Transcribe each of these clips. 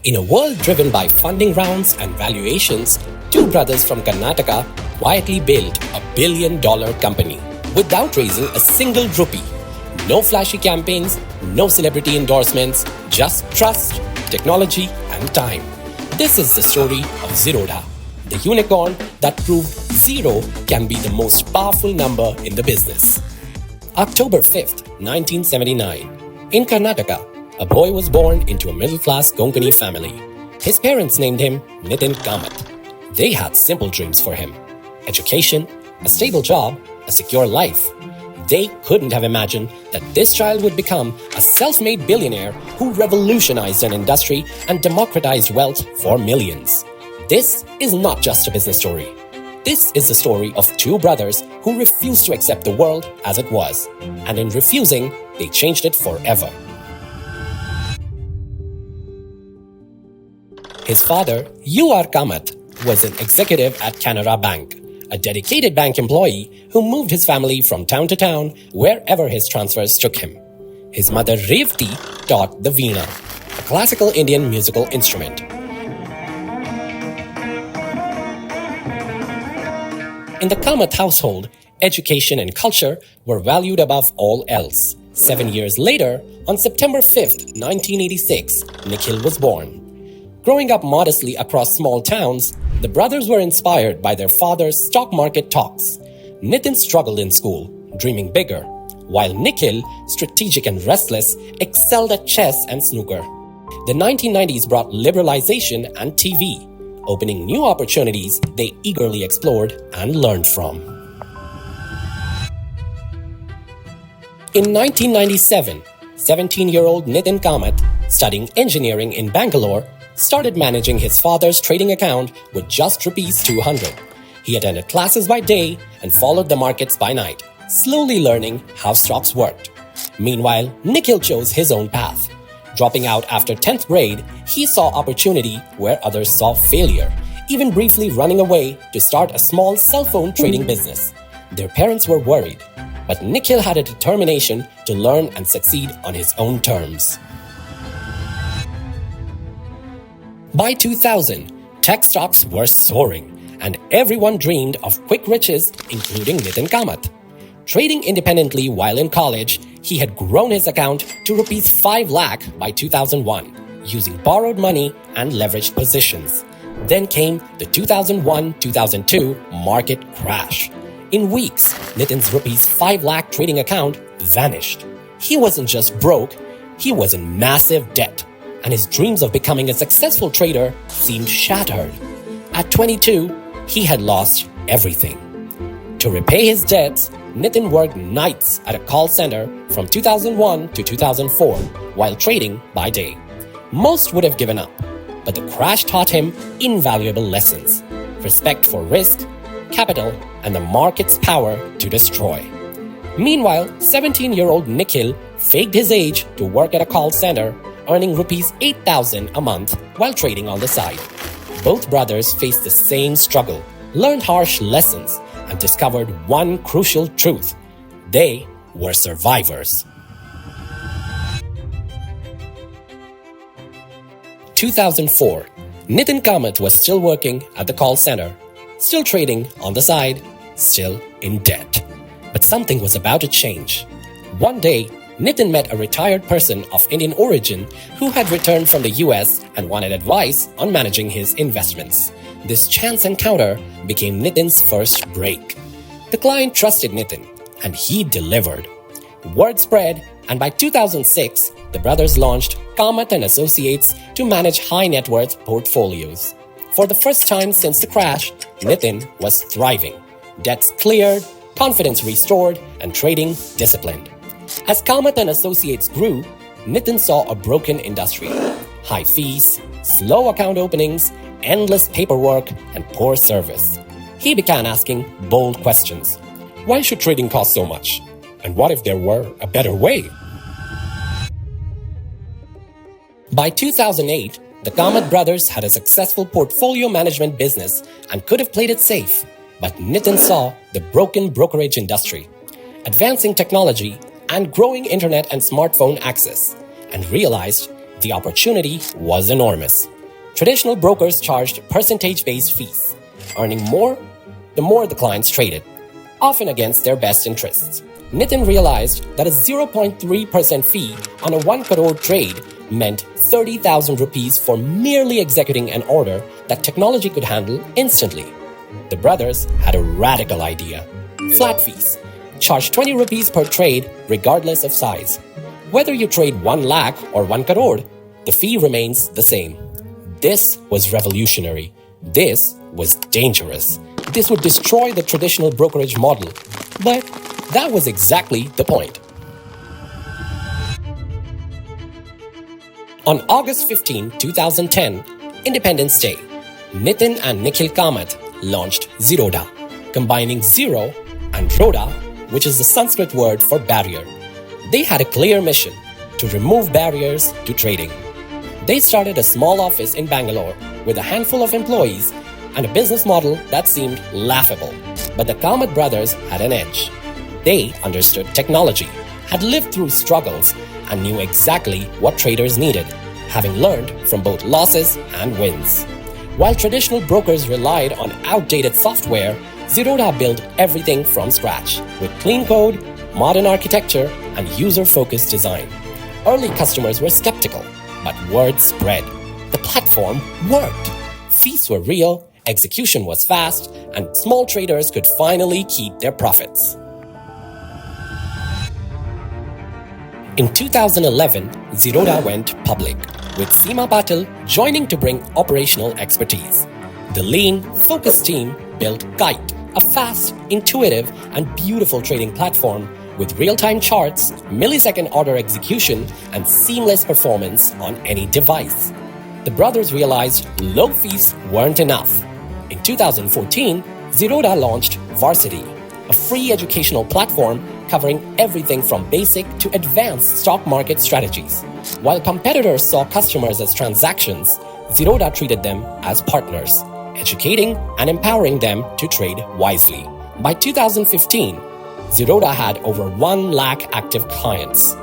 In a world driven by funding rounds and valuations, two brothers from Karnataka quietly built a billion-dollar company without raising a single rupee. No flashy campaigns, no celebrity endorsements, just trust, technology, and time. This is the story of Zerodha, the unicorn that proved zero can be the most powerful number in the business. October 5th, 1979. In Karnataka, a boy was born into a middle-class Konkani family. His parents named him Nitin Kamath. They had simple dreams for him: education, a stable job, a secure life. They couldn't have imagined that this child would become a self-made billionaire who revolutionized an industry and democratized wealth for millions. This is not just a business story. This is the story of two brothers who refused to accept the world as it was, and in refusing, they changed it forever. His father, U.R. Kamath, was an executive at Canara Bank, a dedicated bank employee who moved his family from town to town wherever his transfers took him. His mother, Revati, taught the veena, a classical Indian musical instrument. In the Kamath household, education and culture were valued above all else. 7 years later, on September 5th, 1986, Nikhil was born. Growing up modestly across small towns, the brothers were inspired by their father's stock market talks. Nitin struggled in school, dreaming bigger, while Nikhil, strategic and restless, excelled at chess and snooker. The 1990s brought liberalization and TV, opening new opportunities they eagerly explored and learned from. In 1997, 17-year-old Nitin Kamath, studying engineering in Bangalore, started managing his father's trading account with just Rs 200. He attended classes by day and followed the markets by night, slowly learning how stocks worked. Meanwhile, Nikhil chose his own path. Dropping out after 10th grade, he saw opportunity where others saw failure, even briefly running away to start a small cell phone trading business. Their parents were worried, but Nikhil had a determination to learn and succeed on his own terms. By 2000, tech stocks were soaring, and everyone dreamed of quick riches, including Nitin Kamath. Trading independently while in college, he had grown his account to Rs 5 lakh by 2001, using borrowed money and leveraged positions. Then came the 2001-2002 market crash. In weeks, Nitin's Rs 5 lakh trading account vanished. He wasn't just broke, he was in massive debt, and his dreams of becoming a successful trader seemed shattered. At 22, he had lost everything. To repay his debts, Nitin worked nights at a call center from 2001 to 2004 while trading by day. Most would have given up, but the crash taught him invaluable lessons: respect for risk, capital, and the market's power to destroy. Meanwhile, 17-year-old Nikhil faked his age to work at a call center, earning Rs 8,000 a month while trading on the side. Both brothers faced the same struggle, learned harsh lessons, and discovered one crucial truth: they were survivors. 2004, Nitin Kamath was still working at the call center, still trading on the side, still in debt. But something was about to change. One day, Nitin met a retired person of Indian origin who had returned from the US and wanted advice on managing his investments. This chance encounter became Nitin's first break. The client trusted Nitin, and he delivered. Word spread, and by 2006, the brothers launched Kamath & Associates to manage high-net-worth portfolios. For the first time since the crash, Nitin was thriving. Debts cleared, confidence restored, and trading disciplined. As Kamath & Associates grew, Nitin saw a broken industry: high fees, slow account openings, endless paperwork, and poor service. He began asking bold questions. Why should trading cost so much? And what if there were a better way? By 2008, the Kamath brothers had a successful portfolio management business and could have played it safe. But Nitin saw the broken brokerage industry, advancing technology, and growing internet and smartphone access, and realized the opportunity was enormous. Traditional brokers charged percentage-based fees, earning more the more the clients traded, often against their best interests. Nitin realized that a 0.3% fee on a 1 crore trade meant 30,000 rupees for merely executing an order that technology could handle instantly. The brothers had a radical idea. Flat fees. Charge 20 rupees per trade regardless of size. Whether you trade 1 lakh or 1 crore, the fee remains the same. This was revolutionary. This was dangerous. This would destroy the traditional brokerage model. But that was exactly the point. On August 15, 2010, Independence Day, Nitin and Nikhil Kamath launched Zerodha, combining zero and Rhoda, which is the Sanskrit word for barrier. They had a clear mission to remove barriers to trading. They started a small office in Bangalore with a handful of employees and a business model that seemed laughable. But the Kamath brothers had an edge. They understood technology, had lived through struggles, and knew exactly what traders needed, having learned from both losses and wins. While traditional brokers relied on outdated software, Zerodha built everything from scratch with clean code, modern architecture, and user-focused design. Early customers were skeptical, but word spread. The platform worked. Fees were real, execution was fast, and small traders could finally keep their profits. In 2011, Zerodha went public, with Seema Patil joining to bring operational expertise. The lean, focused team built Kite, a fast, intuitive, and beautiful trading platform with real-time charts, millisecond order execution, and seamless performance on any device. The brothers realized low fees weren't enough. In 2014, Zerodha launched Varsity, a free educational platform covering everything from basic to advanced stock market strategies. While competitors saw customers as transactions, Zerodha treated them as partners, educating and empowering them to trade wisely. By 2015, Zerodha had over 1 lakh active clients,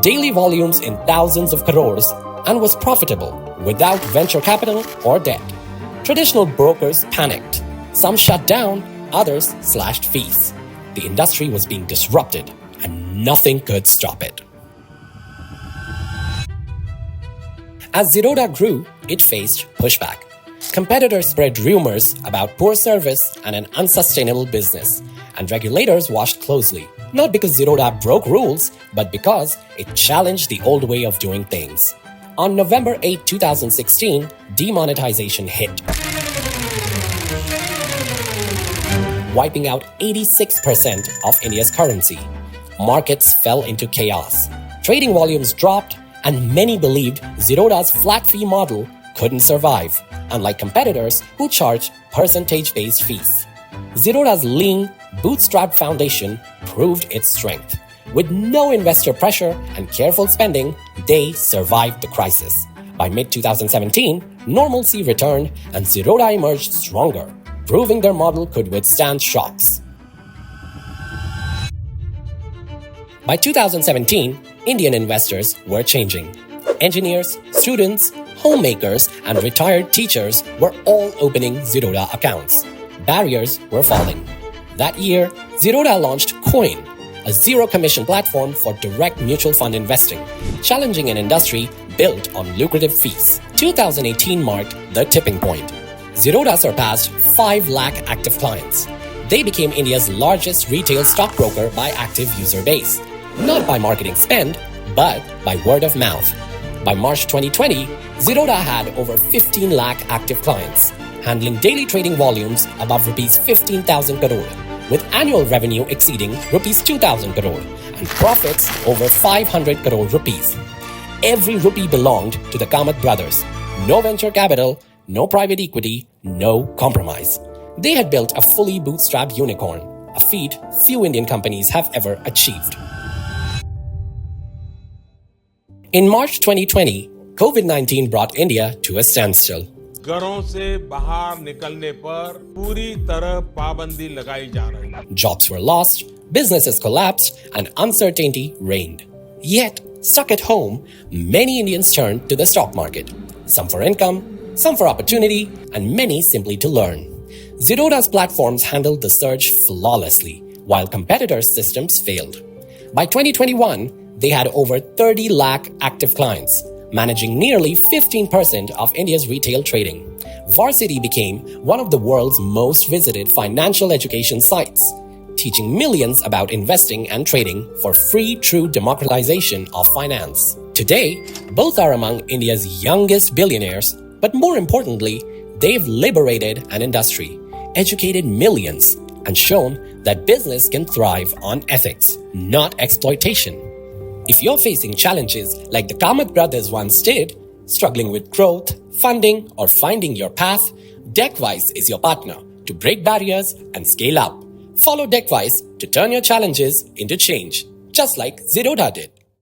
daily volumes in thousands of crores, and was profitable without venture capital or debt. Traditional brokers panicked. Some shut down, others slashed fees. The industry was being disrupted, and nothing could stop it. As Zerodha grew, it faced pushback. Competitors spread rumors about poor service and an unsustainable business, and regulators watched closely, not because Zerodha broke rules, but because it challenged the old way of doing things. On November 8, 2016, demonetization hit, wiping out 86% of India's currency. Markets fell into chaos. Trading volumes dropped, and many believed Zerodha's flat fee model couldn't survive, unlike competitors who charged percentage-based fees. Zerodha's lean, bootstrap foundation proved its strength. With no investor pressure and careful spending, they survived the crisis. By mid-2017, normalcy returned and Zerodha emerged stronger, proving their model could withstand shocks. By 2017, Indian investors were changing. Engineers, students, homemakers, and retired teachers were all opening Zerodha accounts. Barriers were falling. That year, Zerodha launched Coin, a zero-commission platform for direct mutual fund investing, challenging an industry built on lucrative fees. 2018 marked the tipping point. Zerodha surpassed 5 lakh active clients. They became India's largest retail stockbroker by active user base, not by marketing spend, but by word of mouth. By March 2020, Zerodha had over 15 lakh active clients, handling daily trading volumes above Rs 15,000 crore, with annual revenue exceeding Rs 2,000 crore and profits over 500 crore rupees. Every rupee belonged to the Kamath brothers. No venture capital, no private equity, no compromise. They had built a fully bootstrapped unicorn, a feat few Indian companies have ever achieved. In March 2020, COVID-19 brought India to a standstill. घरों से बाहर निकलने पर पूरी तरह पाबंदी लगाई जा रही है. Jobs were lost, businesses collapsed, and uncertainty reigned. Yet, stuck at home, many Indians turned to the stock market. Some for income, some for opportunity, and many simply to learn. Zeroda's platforms handled the surge flawlessly, while competitors' systems failed. By 2021, they had over 30 lakh active clients, managing nearly 15% of India's retail trading. Varsity became one of the world's most visited financial education sites, teaching millions about investing and trading for free true democratization of finance. Today, both are among India's youngest billionaires, but more importantly, they've liberated an industry, educated millions, and shown that business can thrive on ethics, not exploitation. If you're facing challenges like the Kamath brothers once did, struggling with growth, funding, or finding your path, DeckWise is your partner to break barriers and scale up. Follow DeckWise to turn your challenges into change, just like Zerodha did.